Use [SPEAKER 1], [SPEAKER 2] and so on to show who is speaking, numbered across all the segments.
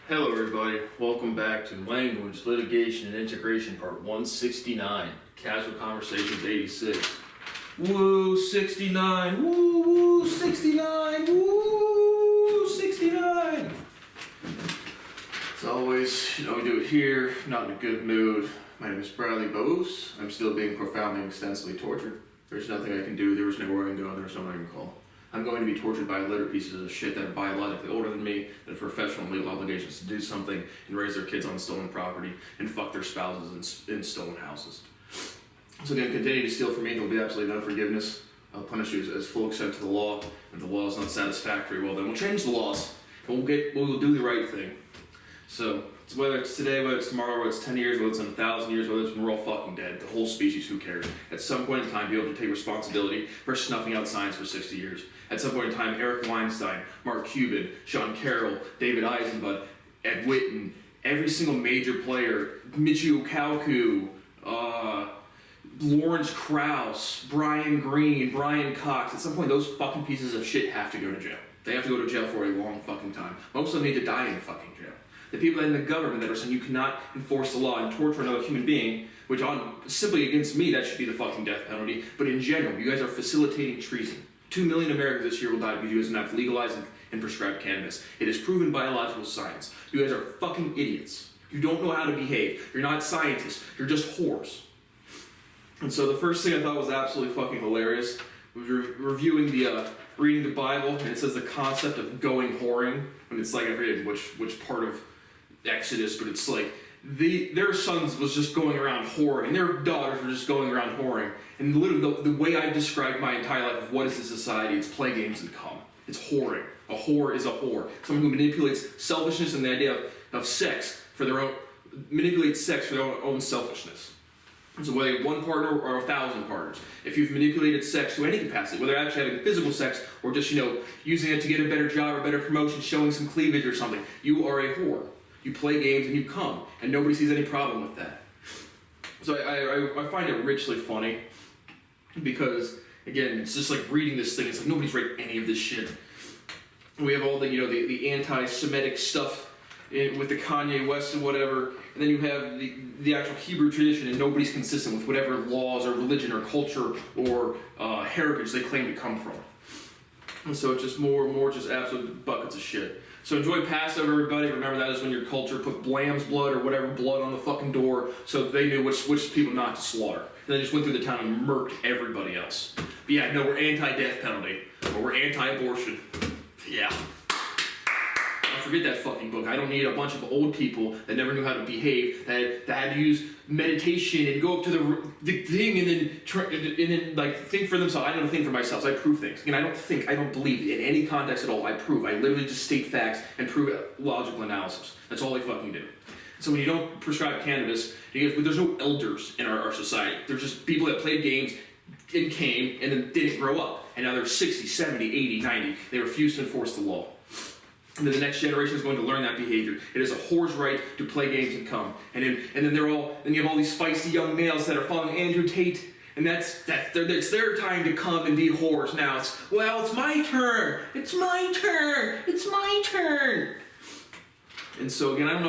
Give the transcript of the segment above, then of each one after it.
[SPEAKER 1] Hello everybody, welcome back to Language, Litigation, and Integration Part 169, Casual Conversations 86. Woo, 69, woo, 69, woo, 69! As always, we do it here, not in a good mood. My name is Bradley Bose. I'm still being profoundly and extensively tortured. There's nothing I can do, there's nowhere I can go, and there's no one I can call. I'm going to be tortured by litter pieces of shit that are biologically older than me, that have professional legal obligations to do something and raise their kids on stolen property and fuck their spouses in stolen houses. So again, continue to steal from me, there'll be absolutely no forgiveness. I'll punish you as full extent to the law. If the law is not satisfactory, well then we'll change the laws and we'll do the right thing. So whether it's today, whether it's tomorrow, whether it's 10 years, whether it's in 1,000 years, whether it's when we're all fucking dead, the whole species, who cares? At some point in time, be able to take responsibility for snuffing out science for 60 years. At some point in time, Eric Weinstein, Mark Cuban, Sean Carroll, David Eisenbud, Ed Whitten, every single major player, Michio Kaku, Lawrence Krauss, Brian Greene, Brian Cox, at some point those fucking pieces of shit have to go to jail. They have to go to jail for a long fucking time. Most of them need to die in fucking jail. The people in the government that are saying you cannot enforce the law and torture another human being, which simply against me, that should be the fucking death penalty, but in general, you guys are facilitating treason. 2 million Americans this year will die because you guys have legalized and prescribed cannabis. It is proven biological science. You guys are fucking idiots. You don't know how to behave. You're not scientists. You're just whores. And so the first thing I thought was absolutely fucking hilarious was reviewing reading the Bible, and it says the concept of going whoring, and it's like I forget which part of Exodus, but it's like their sons was just going around whoring, and their daughters were just going around whoring. And literally, the way I've described my entire life of what is this society, it's play games and cum. It's whoring. A whore is a whore. Someone who manipulates selfishness and the idea of sex for their own, manipulates sex for their own selfishness. So whether you have one partner or 1,000 partners, if you've manipulated sex to any capacity, whether actually having physical sex or just, using it to get a better job or better promotion, showing some cleavage or something, you are a whore. You play games and you come, and nobody sees any problem with that. So I find it richly funny because, again, it's just like reading this thing. It's like nobody's read any of this shit. We have all the the anti-Semitic stuff with the Kanye West and whatever, and then you have the actual Hebrew tradition, and nobody's consistent with whatever laws or religion or culture or heritage they claim to come from. And so it's just more and more just absolute buckets of shit. So enjoy Passover, everybody. Remember that is when your culture put lamb's blood or whatever blood on the fucking door so they knew which people not to slaughter. And they just went through the town and murked everybody else. But yeah, no, we're anti-death penalty. Or we're anti-abortion. Yeah. Forget that fucking book. I don't need a bunch of old people that never knew how to behave, that had to use meditation and go up to the thing and then think for themselves. I don't think for myself. So I prove things. Again, I don't believe in any context at all. I prove. I literally just state facts and prove logical analysis. That's all I fucking do. So when you don't prescribe cannabis, there's no elders in our society. There's just people that played games and came and then didn't grow up. And now they're 60, 70, 80, 90. They refuse to enforce the law. And then the next generation is going to learn that behavior. It is a whore's right to play games and come. And then you have all these feisty young males that are following Andrew Tate, and it's their time to come and be whores now. It's my turn. It's my turn. It's my turn. And so again, I don't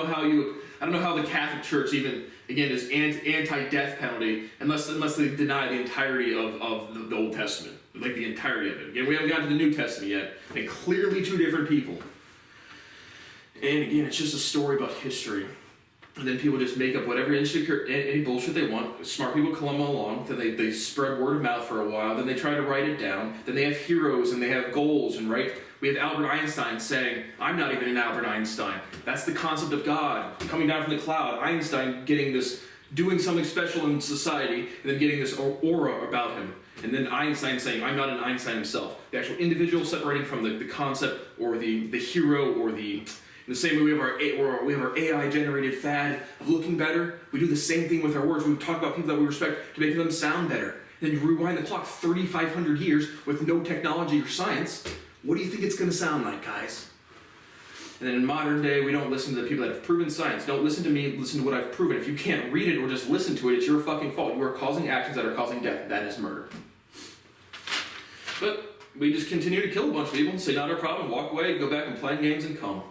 [SPEAKER 1] know how the Catholic Church even is anti-death penalty unless they deny the entirety of the Old Testament, like the entirety of it. Again, we haven't gotten to the New Testament yet, and clearly two different people. And again, it's just a story about history. And then people just make up whatever any bullshit they want. Smart people come along, then they spread word of mouth for a while, then they try to write it down, then they have heroes and they have goals, and right? We have Albert Einstein saying, I'm not even an Albert Einstein. That's the concept of God coming down from the cloud. Einstein doing something special in society, and then getting this aura about him. And then Einstein saying, I'm not an Einstein himself. The actual individual separating from the concept or the hero or in the same way we have our AI-generated fad of looking better, we do the same thing with our words. We talk about people that we respect to make them sound better. And then you rewind the clock 3,500 years with no technology or science. What do you think it's going to sound like, guys? And then in modern day, we don't listen to the people that have proven science. Don't listen to me, listen to what I've proven. If you can't read it or just listen to it, it's your fucking fault. You are causing actions that are causing death. That is murder. But we just continue to kill a bunch of people, say not our problem, walk away, go back and play games and come.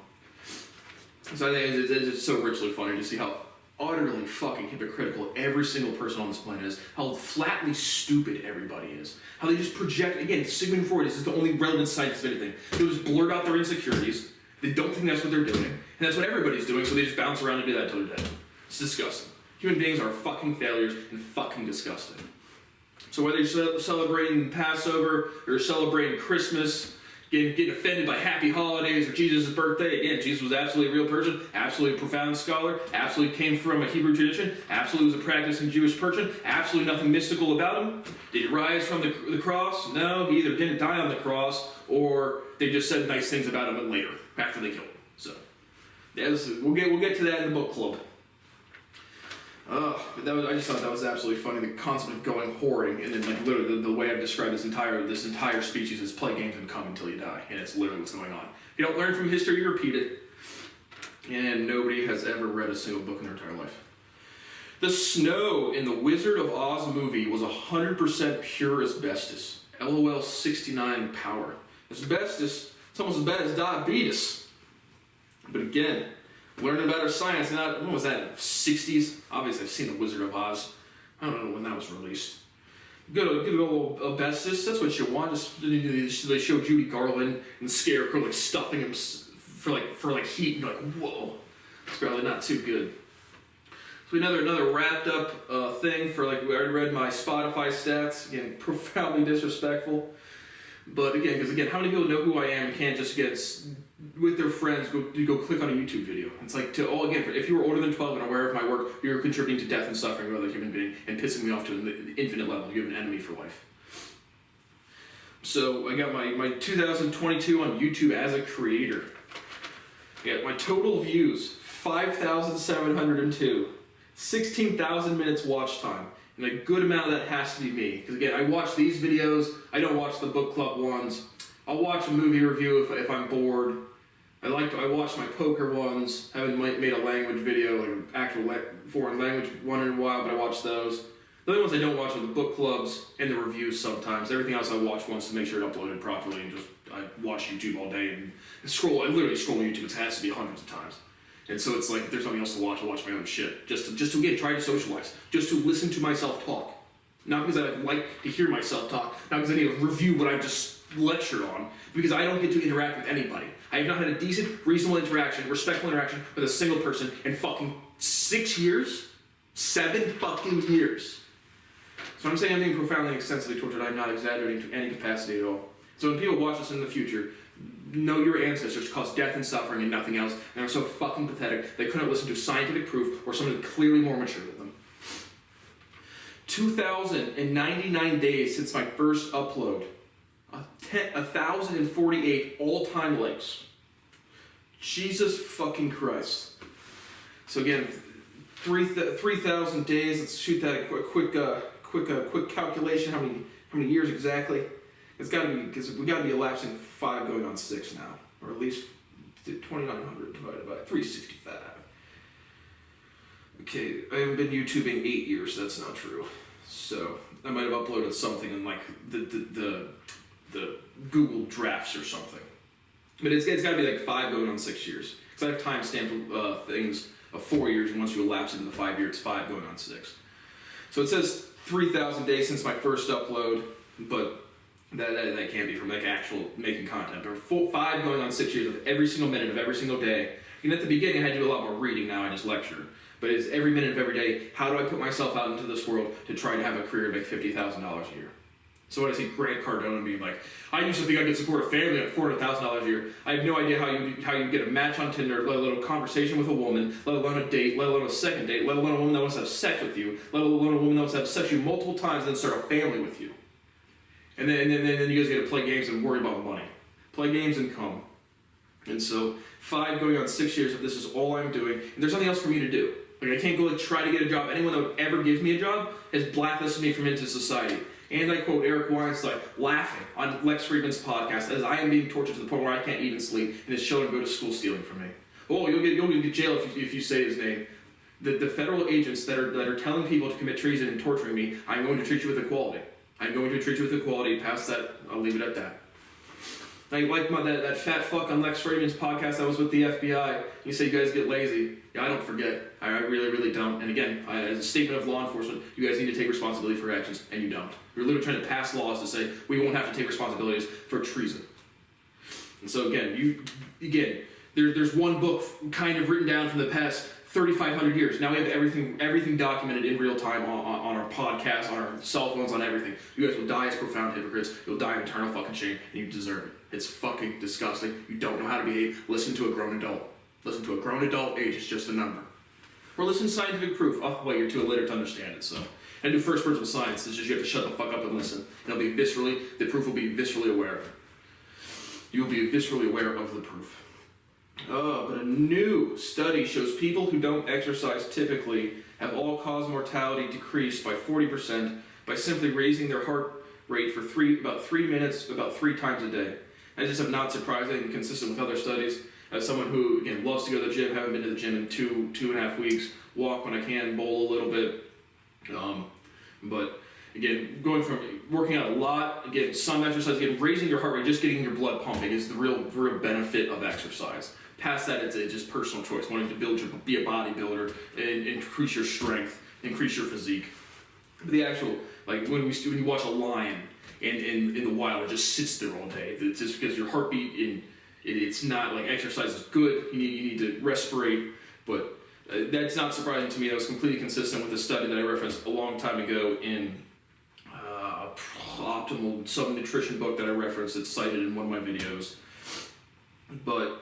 [SPEAKER 1] So I think it's so richly funny to see how utterly fucking hypocritical every single person on this planet is, how flatly stupid everybody is, how they just project, again, Sigmund Freud is the only relevant scientist of anything. They just blurt out their insecurities, they don't think that's what they're doing, and that's what everybody's doing, so they just bounce around and do that until they're dead. It's disgusting. Human beings are fucking failures and fucking disgusting. So whether you're celebrating Passover or celebrating Christmas, getting offended by happy holidays or Jesus' birthday. Again, Jesus was absolutely a real person, absolutely a profound scholar, absolutely came from a Hebrew tradition, absolutely was a practicing Jewish person, absolutely nothing mystical about him. Did he rise from the cross? No, he either didn't die on the cross or they just said nice things about him later, after they killed him. So, yeah, we'll get to that in the book club. But I just thought that was absolutely funny. The concept of going whoring, and then like literally the way I've described this entire species is play games and come until you die, and it's literally what's going on. If you don't learn from history, you repeat it. And nobody has ever read a single book in their entire life. The snow in the Wizard of Oz movie was 100% pure asbestos. LOL 69 power. Asbestos, it's almost as bad as diabetes. But again, learning about our science, not, when was that, 60s? Obviously, I've seen The Wizard of Oz. I don't know when that was released. Good old asbestos, that's what you want. Just, they show Judy Garland and the Scarecrow like stuffing him for heat, and you're like, whoa, it's probably not too good. So another wrapped up thing for like, I already read my Spotify stats, again, profoundly disrespectful. But again, because again, how many people know who I am and can't just get with their friends, go click on a YouTube video? It's like, if you were older than 12 and aware of my work, you're contributing to death and suffering of other human being and pissing me off to an infinite level. You have an enemy for life. So I got my 2022 on YouTube as a creator. Yeah, my total views, 5,702. 16,000 minutes watch time. And a good amount of that has to be me. Because again, I watch these videos, I don't watch the book club ones. I'll watch a movie review if I'm bored. I watch my poker ones. I haven't made a language video, like an actual foreign language one in a while, but I watch those. The only ones I don't watch are the book clubs and the reviews sometimes. Everything else I watch once to make sure it uploaded properly, and I watch YouTube all day and scroll. I literally scroll YouTube. It has to be hundreds of times. And so it's like, if there's nothing else to watch, I'll watch my own shit. Just to again, try to socialize. Just to listen to myself talk. Not because I like to hear myself talk. Not because I need to review what I've just lectured on. Because I don't get to interact with anybody. I have not had a decent, reasonable interaction, respectful interaction with a single person in fucking 6 years? 7 fucking years. So I'm saying I'm being profoundly and extensively tortured. I'm not exaggerating to any capacity at all. So when people watch this in the future, know your ancestors caused death and suffering and nothing else, and they're so fucking pathetic they couldn't listen to scientific proof or something clearly more mature than them. 2,099 days since my first upload. 1,048 all-time likes. Jesus fucking Christ. So again, 3,000 days. Let's shoot that a quick calculation. How many years exactly? It's got to be, because we got to be elapsing 5 going on 6 now, or at least 2,900 divided by 365. Okay, I haven't been YouTubing 8 years. That's not true. So I might have uploaded something in like the Google Drafts or something. But it's got to be like 5 going on 6 years. Because I have time-stamped things of 4 years, and once you elapse it in the 5 years, it's 5 going on 6. So it says 3,000 days since my first upload, but that can't be from like actual making content. Or 5 going on 6 years of every single minute of every single day. And at the beginning, I had to do a lot more reading. Now I just lecture. But it's every minute of every day. How do I put myself out into this world to try to have a career and make $50,000 a year? So when I see Grant Cardone being like, I used to think I could support a family at $400,000 a year. I have no idea how you get a match on Tinder, let alone a conversation with a woman, let alone a date, let alone a second date, let alone a woman that wants to have sex with you, let alone a woman that wants to have sex with you multiple times and then start a family with you. And then you guys get to play games and worry about money. Play games and come. And so 5 going on 6 years of this is all I'm doing, and there's nothing else for me to do. Like I can't go like try to get a job. Anyone that would ever give me a job has blacklisted me from into society. And I quote Eric Weinstein laughing on Lex Friedman's podcast as I am being tortured to the point where I can't even sleep, and his children go to school stealing from me. Oh, you'll get jailed if you say his name. The federal agents that are telling people to commit treason and torturing me, I'm going to treat you with equality. I'm going to treat you with equality. Past that, I'll leave it at that. Like that fat fuck on Lex Fridman's podcast that was with the FBI. You say you guys get lazy. Yeah, I don't forget. I really, really don't. And again, as a statement of law enforcement, you guys need to take responsibility for your actions, and you don't. You're literally trying to pass laws to say we won't have to take responsibilities for treason. And so again, there's one book kind of written down from the past 3,500 years. Now we have everything documented in real time on our podcast, on our cell phones, on everything. You guys will die as profound hypocrites. You'll die in eternal fucking shame, and you deserve it. It's fucking disgusting. You don't know how to behave. Listen to a grown adult. Listen to a grown adult. Age is just a number. Or listen to scientific proof. Oh, wait, you're too illiterate to understand it, so. And do first principle science. It's just you have to shut the fuck up and listen. And it'll be the proof will be viscerally aware. You will be viscerally aware of the proof. But a new study shows people who don't exercise typically have all-cause mortality decreased by 40% by simply raising their heart rate for about 3 minutes, about 3 times a day. That is not surprising and consistent with other studies. As someone who, again, loves to go to the gym, haven't been to the gym in two and a half weeks, walk when I can, bowl a little bit. But again, going from working out a lot, again, some exercise, again, raising your heart rate, just getting your blood pumping is the real benefit of exercise. Past that, it's just personal choice, wanting to be a bodybuilder and increase your strength, increase your physique. But the actual, like when you watch a lion in the wild, it just sits there all day. It's just because your heartbeat it's not like exercise is good. You need to respirate, but that's not surprising to me. That was completely consistent with the study that I referenced a long time ago in optimal some nutrition book that I referenced. It's cited in one of my videos. But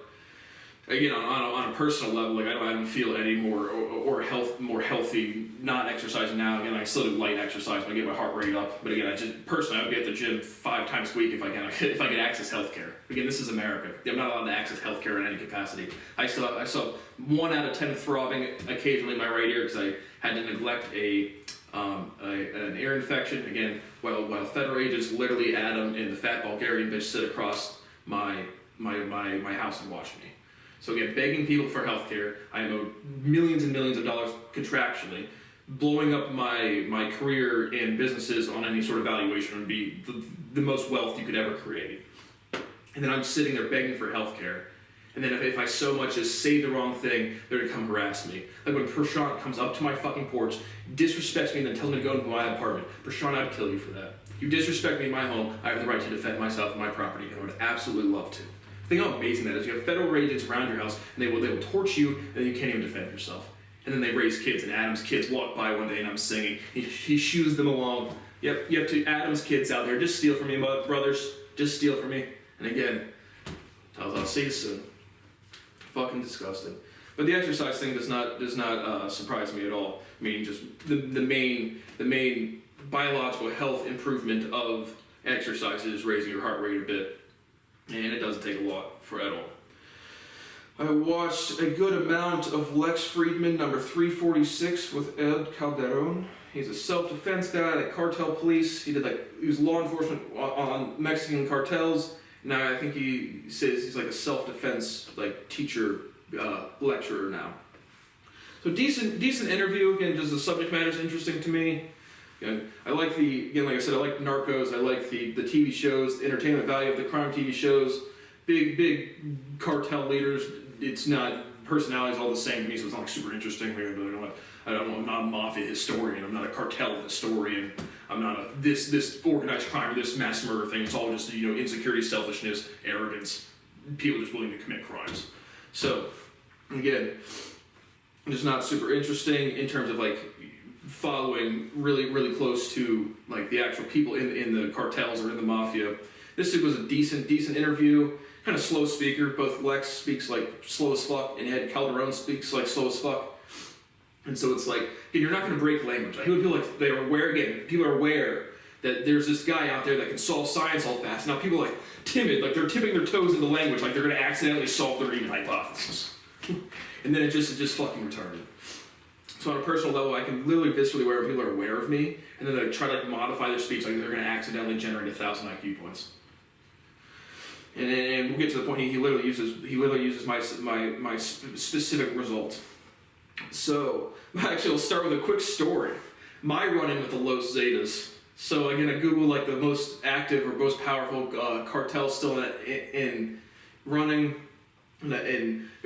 [SPEAKER 1] again, on a personal level, like I don't feel any more healthy not exercising now. Again, I still do light exercise, but I get my heart rate up. But again, I would be at the gym 5 times a week if I can access healthcare. Again, this is America. I'm not allowed to access healthcare in any capacity. I still have 1 out of 10 throbbing occasionally in my right ear because I had to neglect an ear infection. Again, while federal agents literally Adam and the fat Bulgarian bitch sit across my house and watch me. So again, begging people for healthcare, I am owed millions and millions of dollars contractually. Blowing up my career and businesses on any sort of valuation would be the most wealth you could ever create. And then I'm sitting there begging for healthcare. And then if I so much as say the wrong thing, they're gonna come harass me. Like when Prashant comes up to my fucking porch, disrespects me, and then tells me to go into my apartment. Prashant, I'd kill you for that. You disrespect me in my home, I have the right to defend myself and my property, and I would absolutely love to. Think how amazing that is. You have federal agents around your house, and they will torch you, and then you can't even defend yourself. And then they raise kids, and Adam's kids walk by one day, and I'm singing. He shoos them along. Yep, you have to Adam's kids out there. Just steal from me, brothers. Just steal from me. And again, I'll see you soon. Fucking disgusting. But the exercise thing does not surprise me at all. I mean, just the main biological health improvement of exercise is raising your heart rate a bit. And it doesn't take a lot at all. I watched a good amount of Lex Fridman, number 346, with Ed Calderon. He's a self-defense guy, like cartel police. He was law enforcement on Mexican cartels. Now I think he says he's like a self-defense teacher, lecturer now. So decent interview. Again, just the subject matter is interesting to me. I like like I said, I like Narcos. I like the TV shows, the entertainment value of the crime TV shows. Big cartel leaders. It's not personalities all the same to me, so it's not super interesting. I'm not a mafia historian. I'm not a cartel historian. I'm not this organized crime or this mass murder thing. It's all just insecurity, selfishness, arrogance, people just willing to commit crimes. So again, it's not super interesting in terms of following really close to the actual people in the cartels or in the mafia. This was a decent interview. Kind of slow speaker. Both Lex speaks slow as fuck, and Ed Calderon speaks slow as fuck. And so it's you're not going to break language. I feel like they're aware. Again, people are aware that there's this guy out there that can solve science all fast. Now people are timid, they're tipping their toes into language, they're going to accidentally solve their even hypothesis. And then it just fucking retarded. So on a personal level, I can literally viscerally aware people are aware of me, and then they try to modify their speech they're going to accidentally generate 1,000 IQ points. And we'll get to the point he literally uses my specific result. So actually, I'll start with a quick story. My run-in with the Los Zetas So again, I googled like the most active or most powerful cartels still in running. And I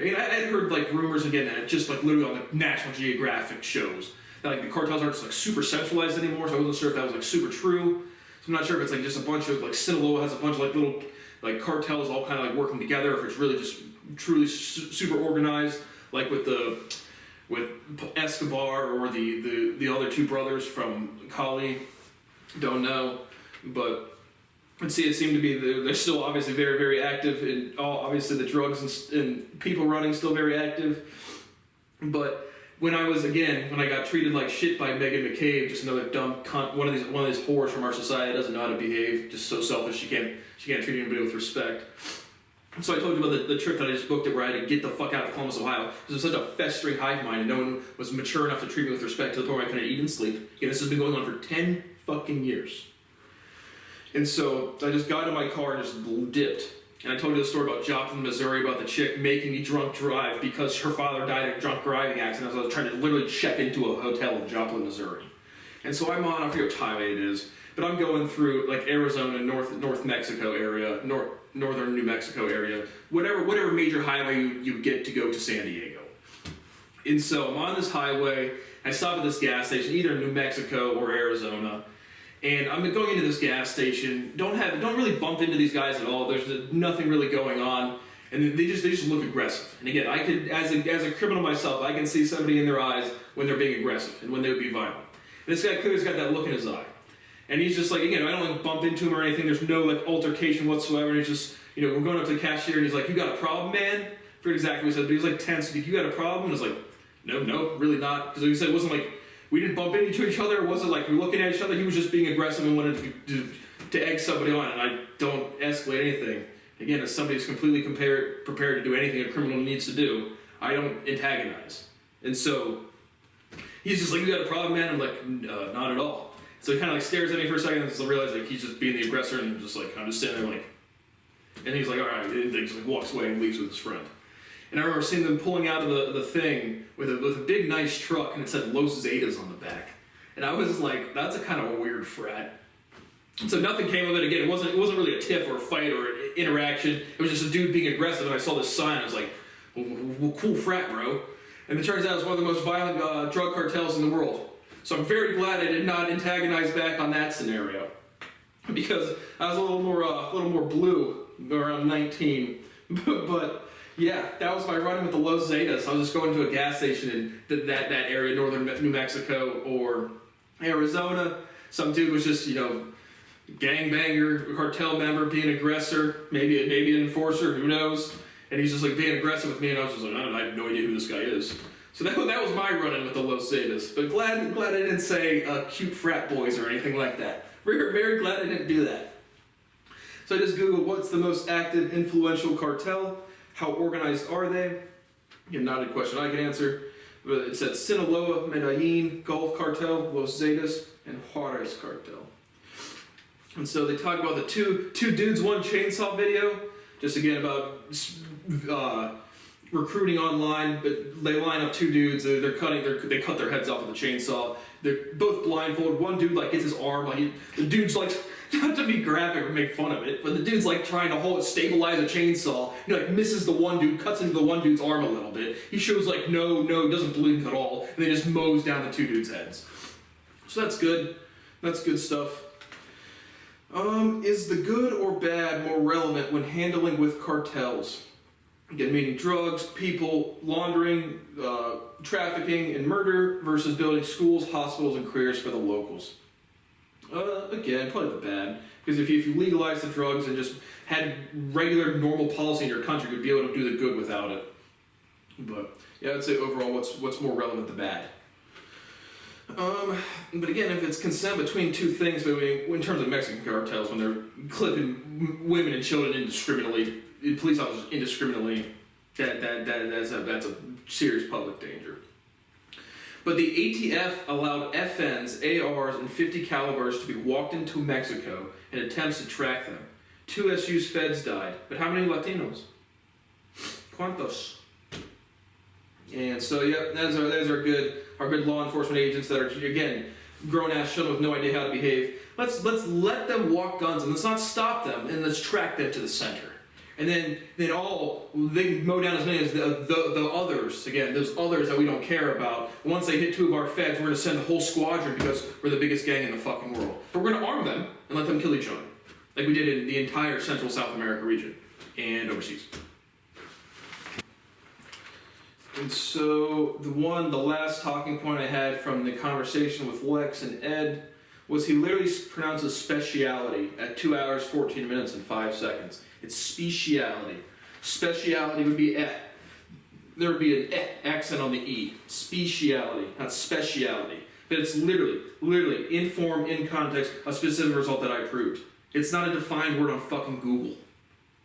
[SPEAKER 1] had heard like rumors again that just like literally on the National Geographic shows that like the cartels aren't just like super centralized anymore. So I wasn't sure if that was like super true. So I'm not sure if it's like just a bunch of like Sinaloa has a bunch of like little like cartels all kind of like working together, or if it's really just truly super organized, like with Escobar or the other two brothers from Cali. Don't know, but. And see, it seemed to be they're still obviously very, very active, and obviously the drugs and people running still very active. But when I got treated like shit by Megan McCabe, just another dumb cunt, one of these whores from our society that doesn't know how to behave, just so selfish she can't treat anybody with respect. So I told you about the trip that I just booked where I had to get the fuck out of Columbus, Ohio. It was such a festering hive mind, and no one was mature enough to treat me with respect to the point where I couldn't eat and sleep. Again, this has been going on for 10 fucking years. And so I just got in my car and just dipped. And I told you the story about Joplin, Missouri, about the chick making me drunk drive because her father died in a drunk driving accident. So I was trying to literally check into a hotel in Joplin, Missouri. And so I'm on, I forget what highway it is, but I'm going through like Arizona, North Mexico area, northern New Mexico area, whatever major highway you get to go to San Diego. And so I'm on this highway, I stop at this gas station, either in New Mexico or Arizona. And I'm going into this gas station. Don't really bump into these guys at all. There's nothing really going on, and they just look aggressive. And again, I could, as a criminal myself, I can see somebody in their eyes when they're being aggressive and when they would be violent. And this guy clearly's got that look in his eye, and he's just like, again, I don't like bump into him or anything. There's no like altercation whatsoever. And he's just, we're going up to the cashier, and he's like, "You got a problem, man?" I forget exactly what he said, but he was like tense. "You got a problem?" And I was like, "No, really not." Because like he said, it wasn't like we didn't bump into each other. It wasn't like we were looking at each other. He was just being aggressive and wanted to egg somebody on, and I don't escalate anything. Again, as somebody who's completely prepared to do anything a criminal needs to do, I don't antagonize. And so he's just like, "You got a problem, man?" I'm like, "Not at all." So he kind of like stares at me for a second, and I realize like he's just being the aggressor, and just like I'm just standing there like, and he's like, "All right," and he just like walks away and leaves with his friend. And I remember seeing them pulling out of the thing with a big nice truck, and it said Los Zetas on the back. And I was like, that's a kind of a weird frat. And so nothing came of it. Again, it wasn't really a tiff or a fight or an interaction. It was just a dude being aggressive, and I saw this sign, and I was like, well, cool frat, bro. And it turns out it's one of the most violent drug cartels in the world. So I'm very glad I did not antagonize back on that scenario, because I was a little more blue around 19, but. Yeah, that was my run with the Los Zetas. I was just going to a gas station in that area, northern New Mexico or Arizona. Some dude was just, gangbanger, cartel member, being aggressor, maybe an enforcer, who knows? And he's just like being aggressive with me, and I was just like, I have no idea who this guy is. So that was my run-in with the Los Zetas. But glad I didn't say cute frat boys or anything like that. Very, very glad I didn't do that. So I just Googled what's the most active, influential cartel. How organized are they? Again, not a question I can answer. But it said Sinaloa, Medellin, Gulf Cartel, Los Zetas, and Juarez Cartel. And so they talk about the two dudes, one chainsaw video. Just again about recruiting online, but they line up two dudes. They cut their heads off with a chainsaw. They're both blindfolded. One dude like gets his arm, the dude's like, not to be graphic or make fun of it, but the dude's like trying to stabilize a chainsaw. He like misses the one dude, cuts into the one dude's arm a little bit. He shows like no, doesn't blink at all, and then just mows down the two dudes' heads. So that's good. That's good stuff. Is the good or bad more relevant when handling with cartels? Again, meaning drugs, people, laundering, trafficking, and murder versus building schools, hospitals, and careers for the locals. Again, probably the bad. Because if you legalize the drugs and just had regular, normal policy in your country, you'd be able to do the good without it. But yeah, I'd say overall, what's more relevant, the bad. But again, if it's consent between two things, in terms of Mexican cartels, when they're clipping women and children indiscriminately, police officers indiscriminately, that's a serious public danger. But the ATF allowed FNs, ARs, and .50 calibers to be walked into Mexico in attempts to track them. 2 SU's feds died, but how many Latinos? ¿Cuántos? And so, yeah, those are good law enforcement agents that are, again, grown-ass children with no idea how to behave. Let's let them walk guns, and let's not stop them, and let's track them to the center. And then they mow down as many as the others, again, those others that we don't care about. Once they hit 2 of our feds, we're going to send the whole squadron because we're the biggest gang in the fucking world. But we're going to arm them and let them kill each other, like we did in the entire Central South America region and overseas. And so the last talking point I had from the conversation with Lex and Ed was he literally pronounces speciality at 2 hours, 14 minutes, and 5 seconds. It's speciality. Speciality would be eh. There would be an eh accent on the E. Speciality, not speciality. But it's literally, in form, in context, a specific result that I proved. It's not a defined word on fucking Google.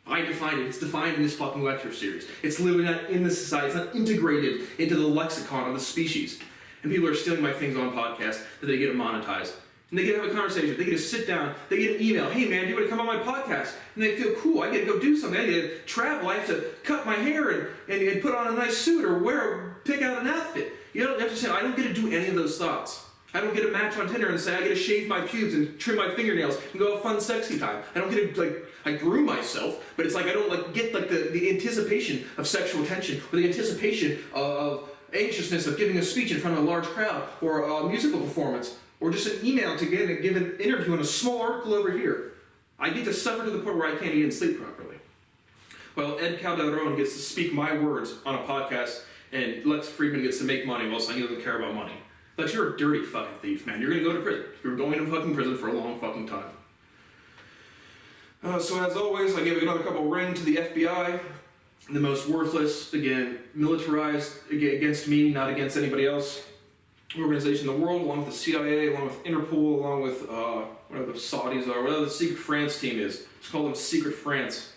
[SPEAKER 1] I defined it. It's defined in this fucking lecture series. It's literally not in the society. It's not integrated into the lexicon of the species. And people are stealing my things on podcasts that they get to monetize. And they get to have a conversation. They get to sit down. They get an email. Hey, man, do you want to come on my podcast? And they feel cool. I get to go do something. I get to travel. I have to cut my hair and put on a nice suit or pick out an outfit. You don't have to say, I don't get to do any of those thoughts. I don't get a match on Tinder and say, I get to shave my pubes and trim my fingernails and go have fun, sexy time. I don't get to, I groom myself, but it's like I don't, get, the anticipation of sexual tension or the anticipation of anxiousness of giving a speech in front of a large crowd or a musical performance. Or just an email to give an interview on a small article over here. I get to suffer to the point where I can't even sleep properly. Well, Ed Calderon gets to speak my words on a podcast, and Lex Friedman gets to make money while he doesn't care about money. Lex, you're a dirty fucking thief, man. You're going to go to prison. You're going to fucking prison for a long fucking time. So as always, I give another couple ring to the FBI. The most worthless, again, militarized against me, not against anybody else, organization in the world, along with the CIA, along with Interpol, along with whatever the Saudis are, whatever the Secret France team is. Let's call them Secret France.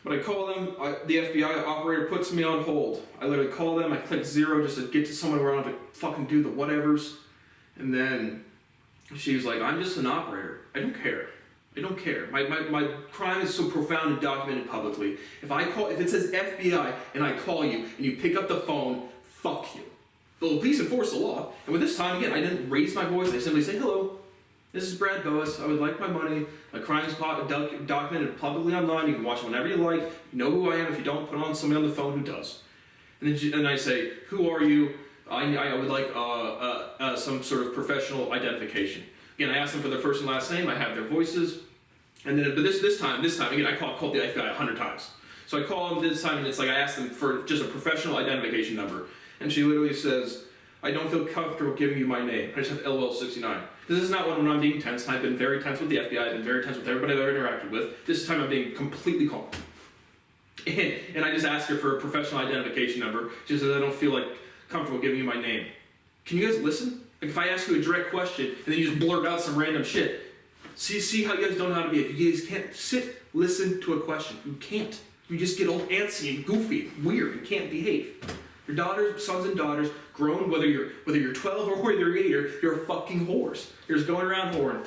[SPEAKER 1] But I call them, the FBI operator puts me on hold. I literally call them, I click 0 just to get to someone where I don't have to fucking do the whatevers. And then she's like, I'm just an operator. I don't care. I don't care. My crime is so profound and documented publicly. If it says FBI and I call you and you pick up the phone, fuck you. The police enforce the law, and with this time, again, I didn't raise my voice, I simply say, hello, this is Brad Boas, I would like my money, my crime is documented publicly online, you can watch it whenever you like, you know who I am, if you don't, put on somebody on the phone who does. And I say, who are you? I would like some sort of professional identification. Again, I ask them for their first and last name, I have their voices, and then, but this time, again, I called the FBI 100 times. So I call them this time, and it's like I ask them for just a professional identification number. And she literally says, I don't feel comfortable giving you my name. I just have LL69. This is not when I'm being tense. I've been very tense with the FBI. I've been very tense with everybody I've ever interacted with. This time I'm being completely calm. And I just ask her for a professional identification number. She says, I don't feel comfortable giving you my name. Can you guys listen? If I ask you a direct question and then you just blurt out some random shit. See how you guys don't know how to behave. You guys can't sit, listen to a question. You can't. You just get all antsy and goofy and weird and can't behave. Your daughters, sons and daughters, grown, whether you're 12 or whether you're 8, you're a fucking horse. You're just going around whoring,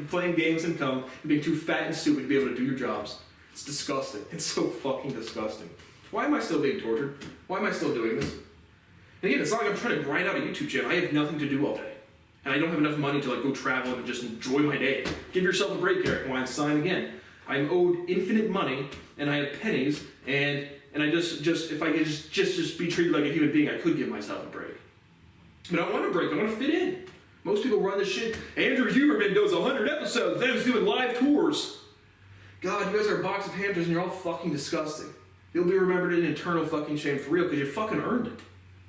[SPEAKER 1] playing games and cum, and being too fat and stupid to be able to do your jobs. It's disgusting. It's so fucking disgusting. Why am I still being tortured? Why am I still doing this? And again, it's not like I'm trying to grind out a YouTube channel. I have nothing to do all day. And I don't have enough money to go travel and just enjoy my day. Give yourself a break, Eric Weinstein. Again, I'm owed infinite money, and I have pennies, and I just if I could just be treated like a human being, I could give myself a break. But I don't want a break. I want to fit in. Most people run this shit. Andrew Huberman does 100 episodes. Then he's doing live tours. God, you guys are a box of hamsters, and you're all fucking disgusting. You'll be remembered in eternal fucking shame for real, because you fucking earned it.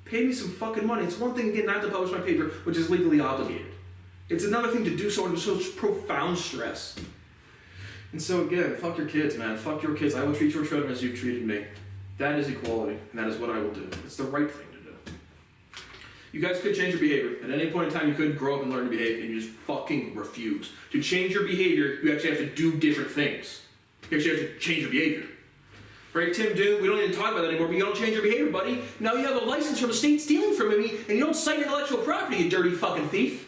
[SPEAKER 1] Pay me some fucking money. It's one thing, again, not to publish my paper, which is legally obligated. It's another thing to do so under such profound stress. And so again, fuck your kids, man. Fuck your kids. I will treat your children as you've treated me. That is equality, and that is what I will do. It's the right thing to do. You guys could change your behavior. At any point in time, you could grow up and learn to behave, and you just fucking refuse. To change your behavior, you actually have to do different things. You actually have to change your behavior. Right, Tim Doom, we don't even talk about that anymore, but you don't change your behavior, buddy. Now you have a license from the state stealing from me, and you don't cite intellectual property, you dirty fucking thief.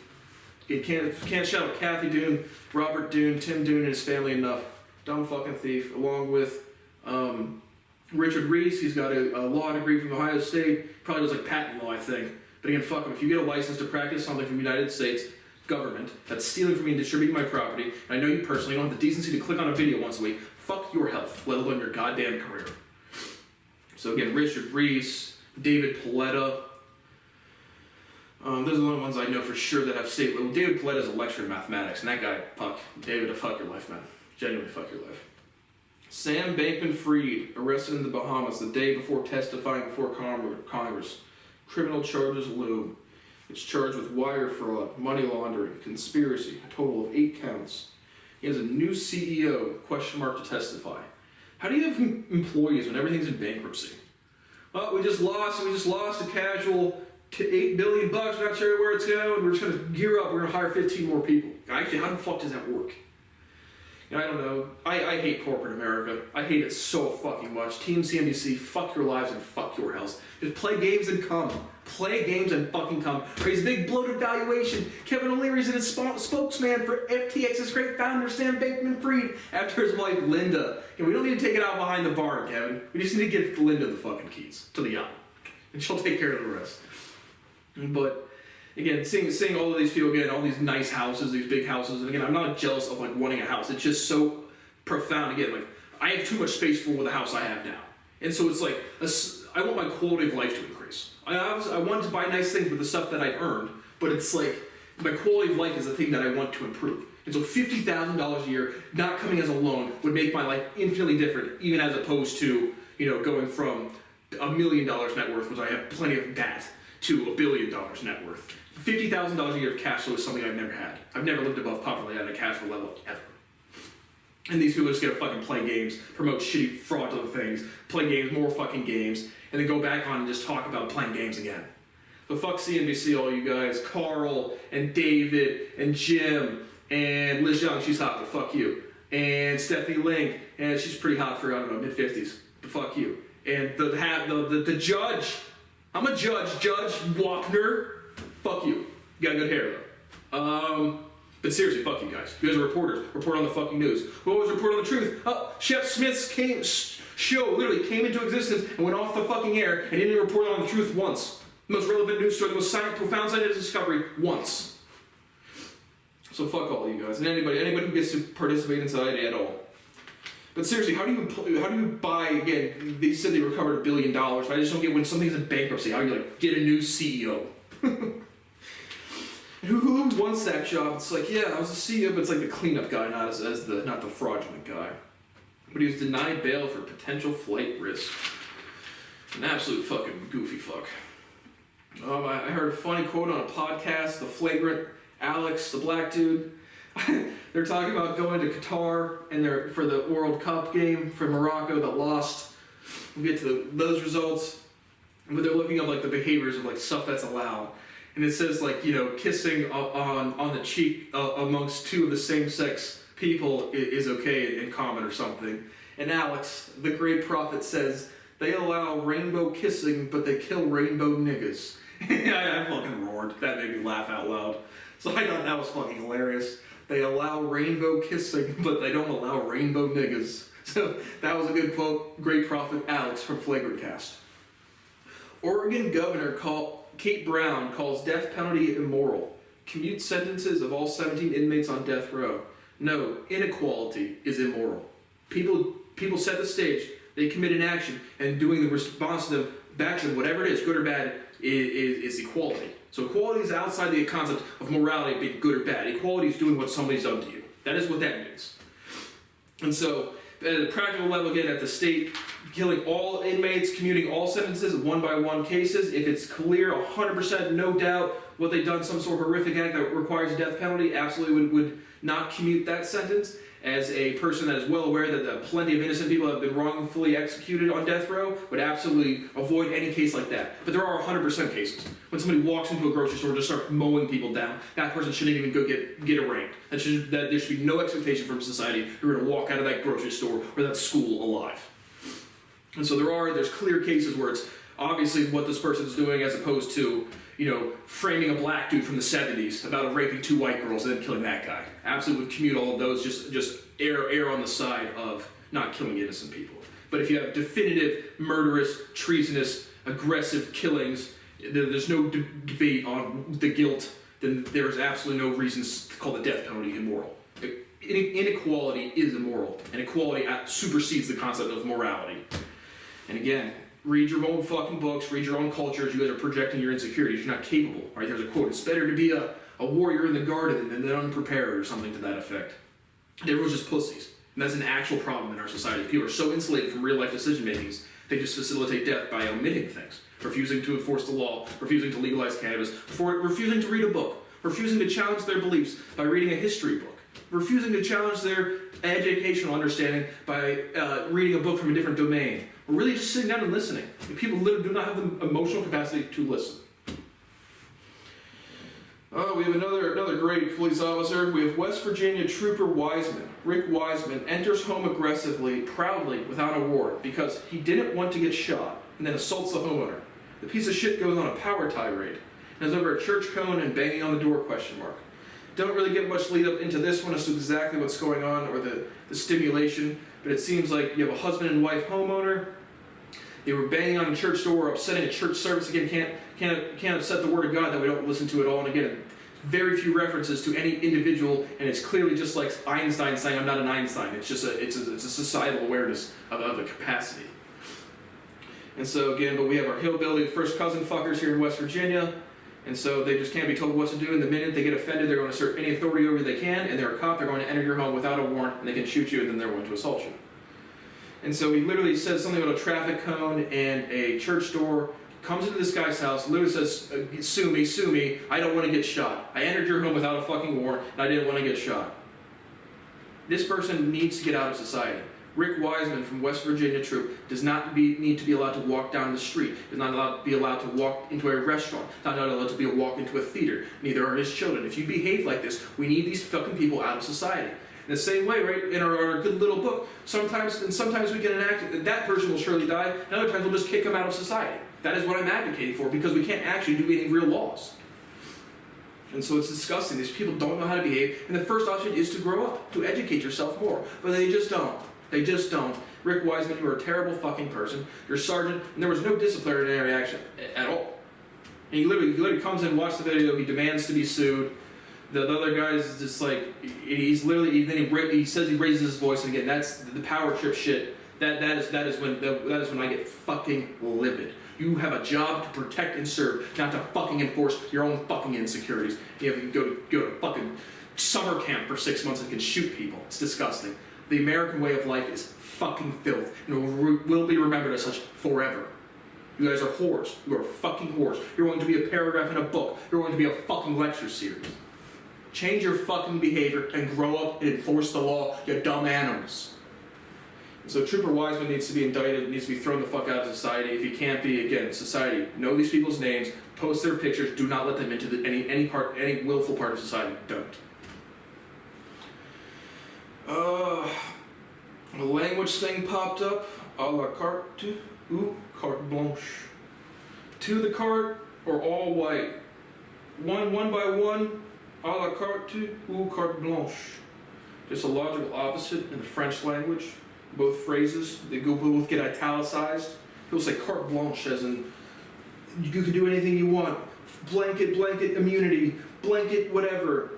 [SPEAKER 1] You can't shout out Kathy Doon, Robert Doon, Tim Doon, and his family enough. Dumb fucking thief, along with Richard Reese. He's got a law degree from Ohio State. Probably does patent law, I think. But again, fuck them. If you get a license to practice something from the United States government that's stealing from me and distributing my property, and I know you personally, you don't have the decency to click on a video once a week, fuck your health, let alone your goddamn career. So again, Richard Reese, David Paletta. Those are the only ones I know for sure that have state. Well, David Paletta is a lecturer in mathematics, and that guy, fuck, David, fuck your life, man. Genuinely fuck your life. Sam Bankman-Fried, arrested in the Bahamas the day before testifying before Congress. Criminal charges loom. It's charged with wire fraud, money laundering, conspiracy, a total of 8 counts. He has a new CEO, question mark, to testify. How do you have employees when everything's in bankruptcy? Oh, we just lost a casual to $8 billion, we're not sure where it's going, we're just going to gear up, we're going to hire 15 more people. Actually, how the fuck does that work? I don't know. I hate corporate America. I hate it so fucking much. Team CNBC, fuck your lives and fuck your health. Just play games and come. Play games and fucking come. Raise big bloated valuation. Kevin O'Leary's in his spokesman for FTX's great founder, Sam Bankman-Fried, after his wife, Linda. And we don't need to take it out behind the barn, Kevin. We just need to give Linda the fucking keys to the yacht. And she'll take care of the rest. But again, seeing all of these people, again, all these nice houses, these big houses, and again, I'm not jealous of like wanting a house. It's just so profound. Again, like I have too much space for the house I have now, and so it's like I want my quality of life to increase. I want to buy nice things with the stuff that I've earned, but it's like my quality of life is the thing that I want to improve. And so $50,000 a year, not coming as a loan, would make my life infinitely different, even as opposed to going from $1 million net worth, which I have plenty of that, to $1 billion net worth. $50,000 a year of cash flow is something I've never had. I've never lived above poverty at a cash flow level ever. And these people just get to fucking play games, promote shitty fraudulent things, play games, more fucking games, and then go back on and just talk about playing games again. So fuck CNBC, all you guys. Carl and David and Jim and Liz Young, she's hot, but fuck you. And Stephanie Ling, and she's pretty hot for, I don't know, mid-50s, but fuck you. And the judge, I'm a judge, Judge Wapner. Fuck you. You got good hair though. But seriously, fuck you guys. You guys are reporters. Report on the fucking news. Who always report on the truth? Oh, Shep Smith's show literally came into existence and went off the fucking air and didn't even report on the truth once. The most relevant news story, the most profound scientific discovery once. So fuck all you guys and anybody who gets to participate in society at all. But seriously, how do you buy, again, they said they recovered $1 billion, but I just don't get when something's in bankruptcy, how do you like get a new CEO? Who wants that job? It's like, yeah, I was the CEO, but it's like the cleanup guy, not the fraudulent guy. But he was denied bail for potential flight risk. An absolute fucking goofy fuck. I heard a funny quote on a podcast, the flagrant Alex, the black dude. They're talking about going to Qatar and for the World Cup game for Morocco that lost. We'll get to those results. But they're looking up like the behaviors of like stuff that's allowed. And it says like, kissing on the cheek amongst two of the same sex people is okay and common or something. And Alex, the great prophet, says they allow rainbow kissing, but they kill rainbow niggas. I fucking roared. That made me laugh out loud. So I thought that was fucking hilarious. They allow rainbow kissing, but they don't allow rainbow niggas. So that was a good quote. Great prophet Alex from Flagrant Cast. Oregon Governor Kate Brown calls death penalty immoral. Commute sentences of all 17 inmates on death row. No, inequality is immoral. People set the stage, they commit an action, and doing the response to them, back to them, whatever it is, good or bad, is equality. So equality is outside the concept of morality of being good or bad. Equality is doing what somebody's done to you. That is what that means. And so, at a practical level, again, at the state, killing all inmates, commuting all sentences, one-by-one cases. If it's clear, 100%, no doubt, what they've done, some sort of horrific act that requires a death penalty, absolutely would not commute that sentence. As a person that is well aware that plenty of innocent people have been wrongfully executed on death row, would absolutely avoid any case like that. But there are 100% cases. When somebody walks into a grocery store and just starts mowing people down, that person shouldn't even go get arraigned. There should be no expectation from society you're going to walk out of that grocery store or that school alive. And so there's clear cases where it's obviously what this person's doing as opposed to, framing a black dude from the 70s about raping 2 white girls and then killing that guy. Absolutely would commute all of those, just err on the side of not killing innocent people. But if you have definitive, murderous, treasonous, aggressive killings, There's no debate on the guilt. Then there's absolutely no reason to call the death penalty immoral. Inequality is immoral, and equality supersedes the concept of morality. And again, read your own fucking books, read your own cultures. You guys are projecting your insecurities. You're not capable. Right? There's a quote: "It's better to be a warrior in the garden than unprepared," or something to that effect. Everyone's just pussies. And that's an actual problem in our society. People are so insulated from real life decision makings, they just facilitate death by omitting things. Refusing to enforce the law, refusing to legalize cannabis, refusing to read a book, refusing to challenge their beliefs by reading a history book, refusing to challenge their educational understanding by reading a book from a different domain, or really just sitting down and listening. People literally do not have the emotional capacity to listen. We have another great police officer. We have West Virginia Trooper Wiseman. Rick Wiseman enters home aggressively, proudly, without a warrant, because he didn't want to get shot, and then assaults the homeowner. The piece of shit goes on a power tirade, and is over a church cone and banging on the door, ? Don't really get much lead up into this one as to exactly what's going on or the stimulation, but it seems like you have a husband and wife homeowner. They were banging on a church door, upsetting a church service. Again, can't upset the word of God that we don't listen to at all. And again, very few references to any individual, and it's clearly just like Einstein saying, "I'm not an Einstein." It's just it's a societal awareness of a capacity. And so again, but we have our hillbilly first cousin fuckers here in West Virginia, and so they just can't be told what to do. And the minute they get offended, they're going to assert any authority over they can, and they're a cop. They're going to enter your home without a warrant, and they can shoot you, and then they're going to assault you. And so he literally says something about a traffic cone and a church door. Comes into this guy's house, literally says, sue me, I don't want to get shot. I entered your home without a fucking warrant, and I didn't want to get shot. This person needs to get out of society. Rick Wiseman from West Virginia Troop does not need to be allowed to walk down the street, does not allowed to be allowed to walk into a restaurant, not allowed to walk into a theater. Neither are his children. If you behave like this, we need these fucking people out of society. In the same way, right, in our good little book, sometimes we can enact that person will surely die, and other times we'll just kick them out of society. That is what I'm advocating for, because we can't actually do any real laws. And so it's disgusting. These people don't know how to behave, and the first option is to grow up, to educate yourself more. But they just don't. They just don't. Rick Wiseman, you are a terrible fucking person. You're a sergeant, and there was no disciplinary action at all. And he literally comes in, watches the video, he demands to be sued. The other guy is just like, he's literally, he says he raises his voice, and again, that's the power trip shit. That is when I get fucking livid. You have a job to protect and serve, not to fucking enforce your own fucking insecurities. You have to go to fucking summer camp for 6 months and can shoot people. It's disgusting. The American way of life is fucking filth, and will be remembered as such forever. You guys are whores. You are fucking whores. You're going to be a paragraph in a book. You're going to be a fucking lecture series. Change your fucking behavior and grow up and enforce the law, you dumb animals. So Trooper Wiseman needs to be indicted, needs to be thrown the fuck out of society. If he can't be, again, society, know these people's names, post their pictures, do not let them into any willful part of society. Don't. A language thing popped up. A la carte ou carte blanche. To the carte or all white. One by one. A la carte ou carte blanche. Just a logical opposite in the French language. Both phrases, they both get italicized. People say carte blanche as in, you can do anything you want. Blanket immunity, blanket whatever.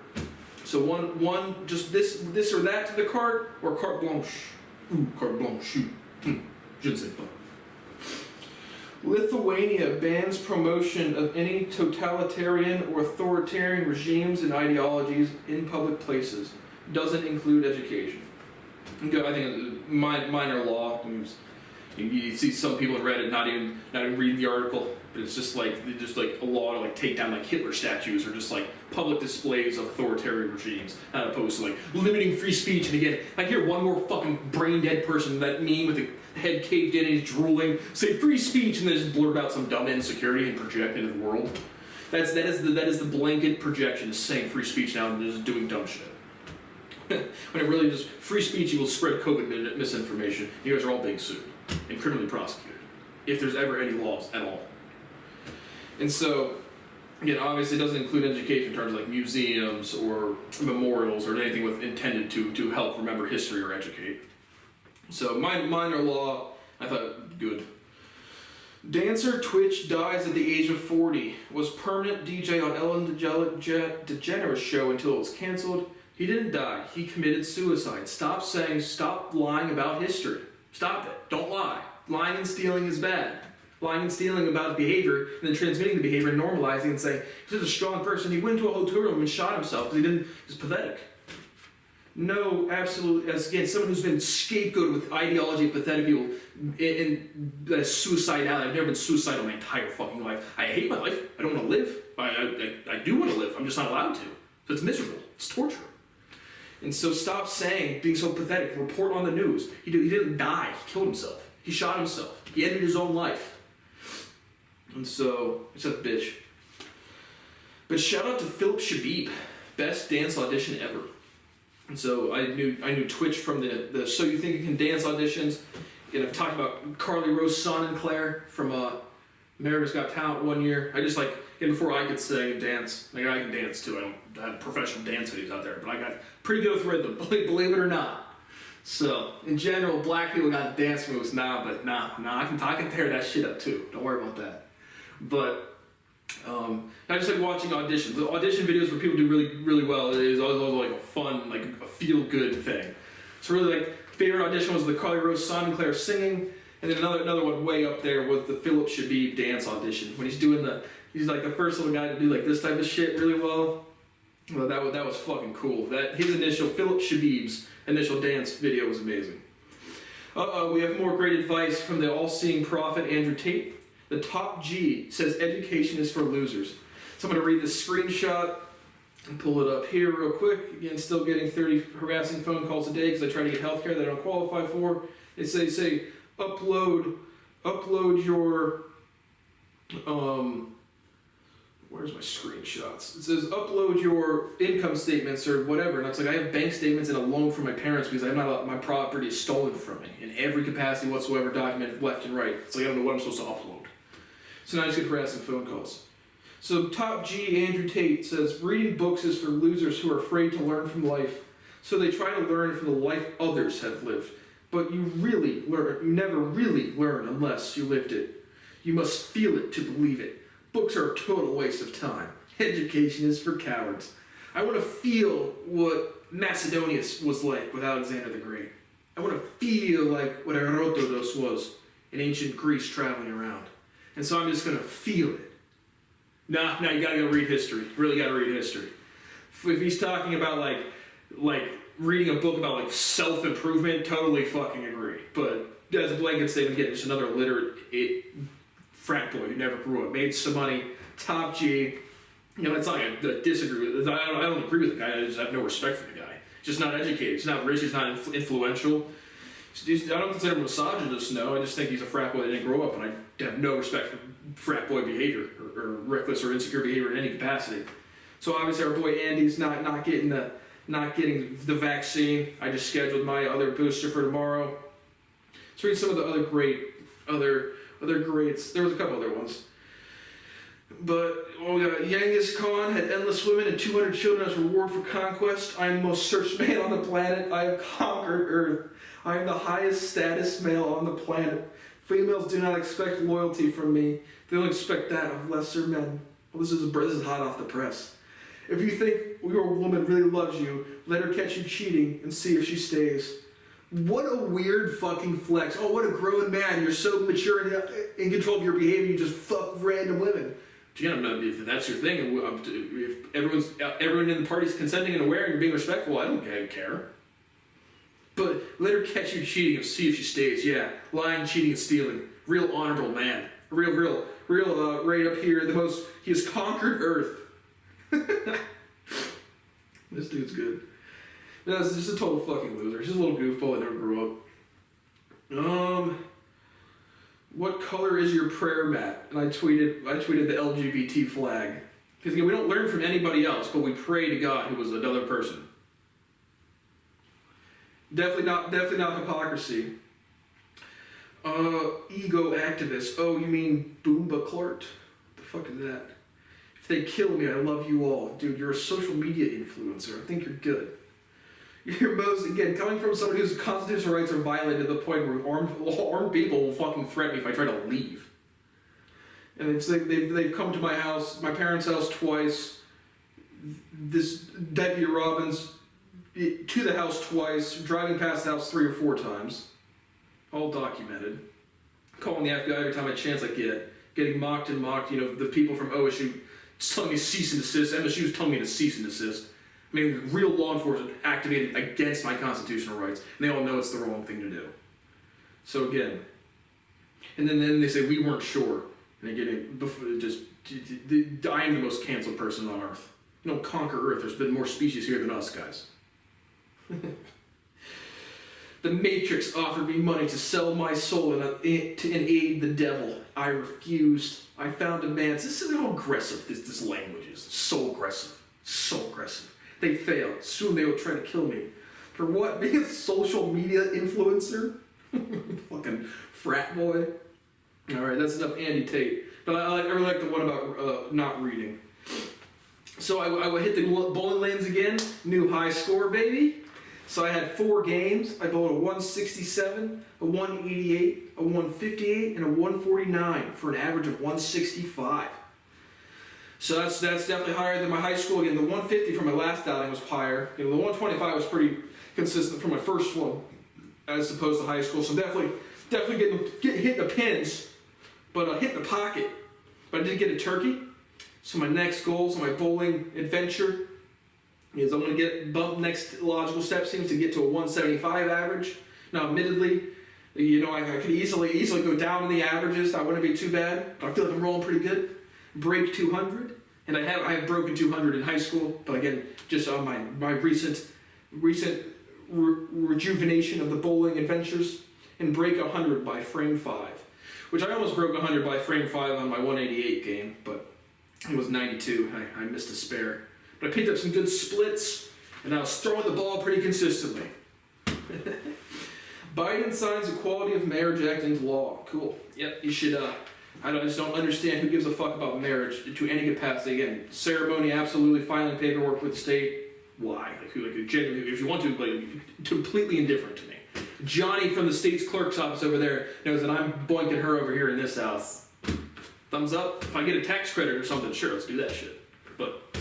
[SPEAKER 1] So one just this or that to the carte, or carte blanche. Ooh, carte blanche. Je ne sais pas. Lithuania bans promotion of any totalitarian or authoritarian regimes and ideologies in public places. Doesn't include education. I think minor law. You see some people in Reddit not even reading the article, but it's just like a law to like take down like Hitler statues or just like public displays of authoritarian regimes, as opposed to like limiting free speech. And again, I hear one more fucking brain dead person, that meme with the head caved in and he's drooling, say free speech, and then just blurt out some dumb insecurity and project into the world. That is the blanket projection, is saying free speech now and just doing dumb shit. When it really just free speech equals spread COVID misinformation. You guys are all being sued and criminally prosecuted, if there's ever any laws at all. And so, again, obviously it doesn't include education in terms of like museums or memorials or anything intended to help remember history or educate. So minor law, I thought good. Dancer Twitch dies at the age of 40. Was permanent DJ on Ellen DeGeneres show until it was canceled. He didn't die. He committed suicide. Stop lying about history. Stop it. Don't lie. Lying and stealing is bad. Lying and stealing about behavior and then transmitting the behavior and normalizing and saying, he's a strong person. He went into a hotel room and shot himself because he was pathetic. No, absolutely. As again, someone who's been scapegoated with ideology of pathetic people in suicidality. I've never been suicidal my entire fucking life. I hate my life. I don't want to live. I do want to live. I'm just not allowed to. So it's miserable. It's torture. And so stop being so pathetic. Report on the news. He didn't die. He killed himself. He shot himself. He ended his own life. And so, he's a bitch. But shout out to Philip Shabib. Best dance audition ever. And so I knew Twitch from the So You Think You Can Dance auditions. And I've talked about Carly Rose Sonnenklair from America's Got Talent one year. I just before I could sing and dance, I can dance too. I don't have professional dance videos out there, but I got pretty good with rhythm, believe it or not. So, in general, black people got dance moves now, but I can tear that shit up too. Don't worry about that. But I just like watching auditions. The audition videos where people do really, really well is always like a fun, like a feel-good thing. So really, favorite audition was the Carly Rose Sonnenklair singing, and then another one way up there was the Philip Shabib dance audition when he's like the first little guy to do like this type of shit really well. Well, that was fucking cool. Philip Shabib's initial dance video was amazing. We have more great advice from the all-seeing prophet Andrew Tate. The top G says education is for losers. So I'm going to read this screenshot and pull it up here real quick. Again, still getting 30 harassing phone calls a day because I try to get healthcare that I don't qualify for. They say upload your where's my screenshots? It says upload your income statements or whatever, and it's like I have bank statements and a loan from my parents because my property is stolen from me in every capacity whatsoever, documented left and right. It's like I don't know what I'm supposed to upload. So now I just get harassing phone calls. So top G Andrew Tate says reading books is for losers who are afraid to learn from life, so they try to learn from the life others have lived. But you never really learn unless you lived it. You must feel it to believe it. Books are a total waste of time. Education is for cowards. I want to feel what Macedonia was like with Alexander the Great. I want to feel like what Herodotus was in ancient Greece traveling around. And so I'm just going to feel it. Nah, you got to go read history. Really got to read history. If he's talking about like reading a book about like self-improvement, totally fucking agree. But as a blanket statement, again, just another illiterate frat boy who never grew up, made some money, top G. It's not like I disagree with it. I don't agree with the guy. I just have no respect for the guy. Just not educated. He's not rich. He's not influential. I don't consider him a misogynist, no. I just think he's a frat boy that didn't grow up, and I have no respect for frat boy behavior or reckless or insecure behavior in any capacity. So obviously our boy Andy's not getting the vaccine. I just scheduled my other booster for tomorrow. Let's read some of the other greats. There was a couple other ones. But we got Genghis Khan had endless women and 200 children as reward for conquest. I am the most searched man on the planet. I have conquered Earth. I am the highest status male on the planet. Females do not expect loyalty from me. They don't expect that of lesser men. Well, this is hot off the press. If you think your woman really loves you, let her catch you cheating and see if she stays. What a weird fucking flex. Oh, what a grown man. You're so mature and in control of your behavior, you just fuck random women. If that's your thing, if everyone in the party's consenting and aware and you're being respectful, I don't care. But let her catch you cheating and see if she stays. Yeah, lying, cheating, and stealing. Real honorable man. Real, right up here. He has conquered Earth. This dude's good. No, it's just a total fucking loser. He's just a little goofball that never grew up. What color is your prayer mat? And I tweeted the LGBT flag. Because again, we don't learn from anybody else, but we pray to God who was another person. Definitely not hypocrisy. Ego activist. Oh, you mean Boomba Clark? What the fuck is that? If they kill me, I love you all. Dude, you're a social media influencer. I think you're good. Again, coming from somebody whose constitutional rights are violated to the point where armed people will fucking threaten me if I try to leave. And they've come to my house, my parents' house twice. This Deputy Robbins to the house twice, driving past the house 3 or 4 times. All documented. Calling the FBI every time I chance I get. Getting mocked and mocked. You know, the people from OSU telling me to cease and desist. MSU was telling me to cease and desist. I mean, real law enforcement activated against my constitutional rights. And they all know it's the wrong thing to do. So again, and then they say we weren't sure. And again, I am the most canceled person on Earth. You don't conquer Earth. There's been more species here than us, guys. The Matrix offered me money to sell my soul and aid the devil. I refused. I found a man. This is how aggressive this language is. So aggressive. So aggressive. They failed. Soon they will try to kill me. For what? Being a social media influencer? Fucking frat boy. Alright, that's enough Andy Tate. But I really like the one about not reading. So I hit the bowling lanes again. New high score, baby. So I had 4 games. I bowled a 167, a 188, a 158, and a 149 for an average of 165. So that's definitely higher than my high school. Again, the 150 from my last outing was higher. You know, the 125 was pretty consistent from my first one, as opposed to high school. So definitely hitting the pins, but hitting the pocket. But I did get a turkey. So my next goals on my bowling adventure is I'm going to get bumped. Next logical step seems to get to a 175 average. Now, admittedly, you know, I could easily go down in the averages. That wouldn't be too bad. I feel like I'm rolling pretty good. Break 200, and I have broken 200 in high school. But again, just on my recent rejuvenation of the bowling adventures, and break 100 by frame 5, which I almost broke 100 by frame 5 on my 188 game, but it was 92. I missed a spare. But I picked up some good splits, and I was throwing the ball pretty consistently. Biden signs Equality of Marriage Act into law. Cool. Yep, you should, I just don't understand who gives a fuck about marriage to any capacity. Again, ceremony, absolutely, filing paperwork with the state. Why? Genuinely, if you want to, completely indifferent to me. Johnny from the state's clerk's office over there knows that I'm boinking her over here in this house. Thumbs up. If I get a tax credit or something, sure, let's do that shit. But,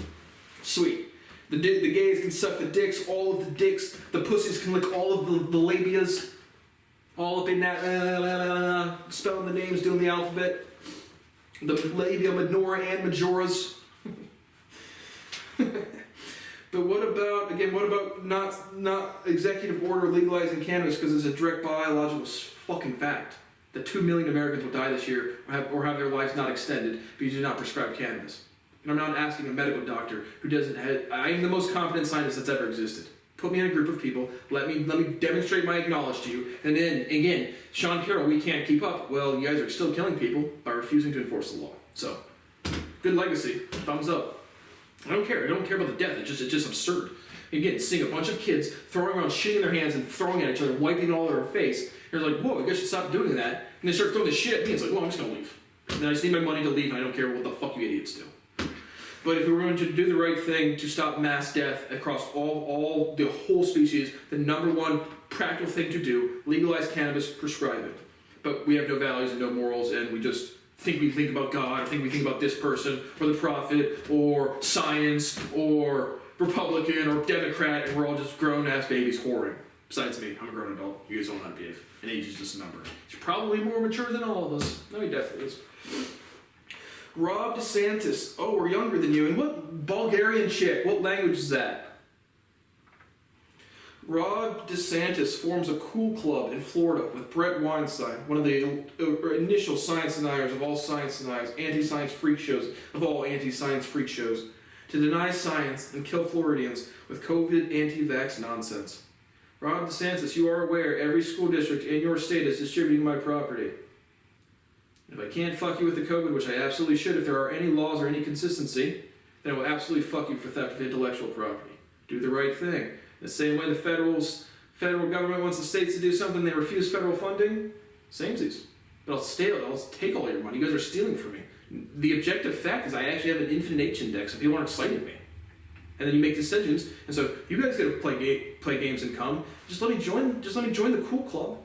[SPEAKER 1] sweet. The gays can suck the dicks, all of the dicks. The pussies can lick all of the labias. All up in that, spelling the names, doing the alphabet. The labia minora and majoras. But what about not executive order legalizing cannabis because it's a direct biological fucking fact that 2 million Americans will die this year or have their lives not extended because you do not prescribe cannabis. And I'm not asking a medical doctor who doesn't have... I am the most competent scientist that's ever existed. Put me in a group of people, let me demonstrate my knowledge to you, and then, again, Sean Carroll, we can't keep up. Well, you guys are still killing people by refusing to enforce the law. So, good legacy. Thumbs up. I don't care. I don't care about the death. It's just absurd. Again, seeing a bunch of kids throwing around shit in their hands and throwing at each other, wiping it all over their face. You're like, whoa, I guess you should stop doing that. And they start throwing this shit at me. It's like, well, I'm just going to leave. And I just need my money to leave, and I don't care what the fuck you idiots do. But if we were going to do the right thing to stop mass death across all the whole species, the number one practical thing to do, legalize cannabis, prescribe it. But we have no values and no morals, and we just think about God, or think we think about this person, or the prophet, or science, or Republican, or Democrat, and we're all just grown-ass babies whoring. Besides me, I'm a grown adult. You guys don't know how to behave. And age is just a number. He's probably more mature than all of us. No, he definitely is. Rob DeSantis. Oh, we're younger than you. And what Bulgarian chick? What language is that? Rob DeSantis forms a cool club in Florida with Brett Weinstein, one of the initial science deniers of all science deniers, anti-science freak shows of all anti-science freak shows, to deny science and kill Floridians with COVID anti-vax nonsense. Rob DeSantis, you are aware every school district in your state is distributing my property. If I can't fuck you with the COVID, which I absolutely should if there are any laws or any consistency, then I will absolutely fuck you for theft of intellectual property. Do the right thing. The same way the federal government wants the states to do something, they refuse federal funding, samesies. But I'll take all your money. You guys are stealing from me. The objective fact is I actually have an infinite H index and people aren't citing me. And then you make decisions, and so you guys get to play games and come. Just let me join the cool club.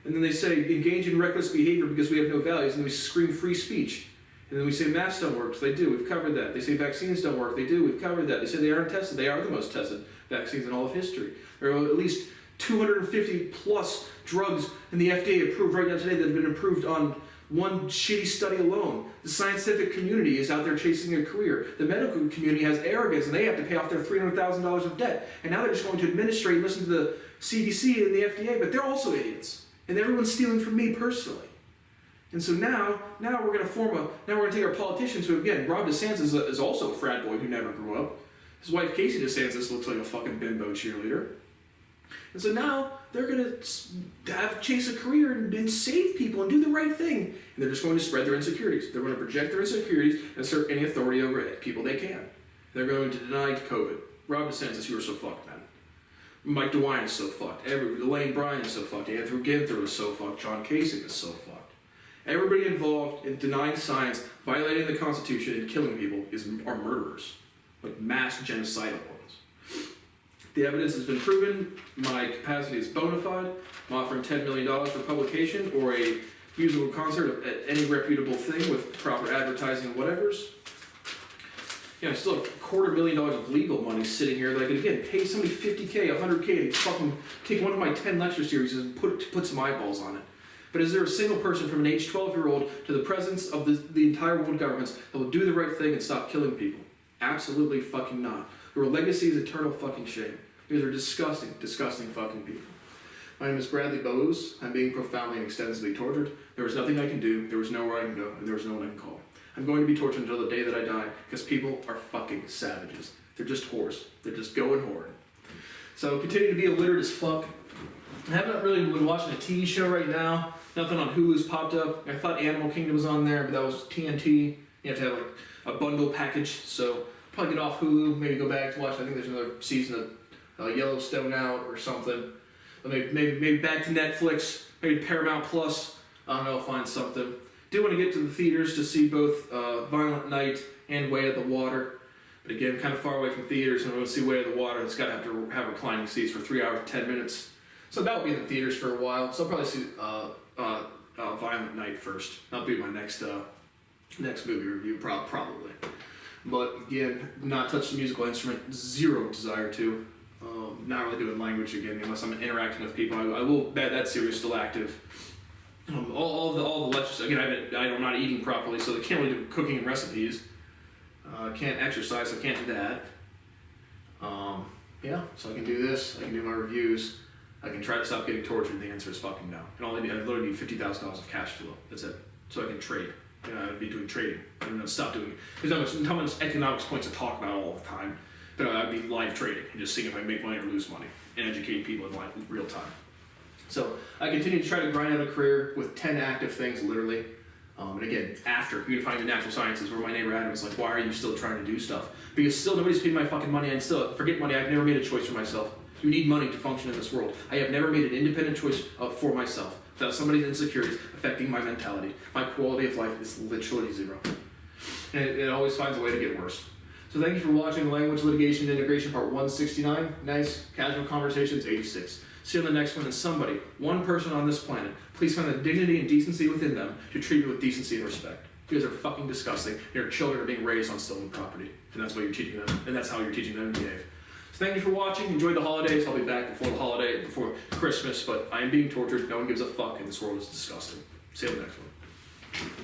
[SPEAKER 1] And then they say, engage in reckless behavior because we have no values, and then we scream free speech. And then we say masks don't work, so they do, we've covered that. They say vaccines don't work, they do, we've covered that. They say they aren't tested, they are the most tested vaccines in all of history. There are at least 250 plus drugs in the FDA approved right now today that have been approved on one shitty study alone. The scientific community is out there chasing a career. The medical community has arrogance and they have to pay off their $300,000 of debt. And now they're just going to administrate and listen to the CDC and the FDA, but they're also idiots. And everyone's stealing from me personally. And so now we're going to take our politicians who, again, Rob DeSantis is also a frat boy who never grew up. His wife, Casey DeSantis, looks like a fucking bimbo cheerleader. And so now they're going to chase a career and save people and do the right thing. And they're just going to spread their insecurities. They're going to project their insecurities and assert any authority over people they can. They're going to deny COVID. Rob DeSantis, you are so fucked, man. Mike DeWine is so fucked. Elaine Bryan is so fucked. Andrew Ginther is so fucked. John Kasich is so fucked. Everybody involved in denying science, violating the Constitution, and killing people are murderers. Like mass genocidal ones. The evidence has been proven. My capacity is bona fide. I'm offering $10 million for publication or a musical concert at any reputable thing with proper advertising and whatevers. You know, I still have $250,000 of legal money sitting here that I could, again, pay somebody $50K, $100K to fucking take one of my 10 lecture series and put some eyeballs on it. But is there a single person from an age 12-year-old to the presidents of the entire world governments that will do the right thing and stop killing people? Absolutely fucking not. Your legacy is eternal fucking shame. These are disgusting, disgusting fucking people. My name is Bradley Bowes. I'm being profoundly and extensively tortured. There was nothing I can do, there was nowhere I can go, and there was no one I can call. I'm going to be tortured until the day that I die, because people are fucking savages. They're just whores. They're just going whoring. So continue to be illiterate as fuck. I haven't really been watching a TV show right now. Nothing on Hulu's popped up. I thought Animal Kingdom was on there, but that was TNT. You have to have like a bundle package, so probably get off Hulu, maybe go back to watch. I think there's another season of Yellowstone out or something. But maybe back to Netflix, maybe Paramount Plus. I don't know, find something. Do want to get to the theaters to see both Violent Night and Way of the Water. But again, kind of far away from theaters, and I'm going to see Way of the Water. It's got to have reclining seats for 3 hours and 10 minutes. So that will be in the theaters for a while. So I'll probably see Violent Night first. That'll be my next movie review, probably. But again, not touch the musical instrument, zero desire to. Not really doing language again unless I'm interacting with people. I will bet that series is still active. All the lectures, again, I'm not eating properly, so I can't really do cooking and recipes. Can't exercise, so I can't do that. Yeah, so I can do this, I can do my reviews, I can try to stop getting tortured, and the answer is fucking no. And I literally need $50,000 of cash flow, that's it. So I can trade. I'd be doing trading. I'm gonna stop doing it. There's not much economics points to talk about all the time, but I'd be live trading and just seeing if I make money or lose money and educate people in real time. So I continue to try to grind out a career with 10 active things, literally. And again, after unifying the natural sciences, where my neighbor Adam was like, why are you still trying to do stuff? Because still nobody's paid my fucking money, and still, forget money, I've never made a choice for myself. You need money to function in this world. I have never made an independent choice for myself without somebody's insecurities affecting my mentality. My quality of life is literally zero. And it always finds a way to get worse. So thank you for watching Language Litigation and Integration Part 169. Nice, casual conversations, 86. See you on the next one, and somebody, one person on this planet, please find the dignity and decency within them to treat you with decency and respect. You guys are fucking disgusting. Your children are being raised on stolen property, and that's what you're teaching them, and that's how you're teaching them to behave. So thank you for watching. Enjoy the holidays. I'll be back before Christmas, but I am being tortured. No one gives a fuck, and this world is disgusting. See you on the next one.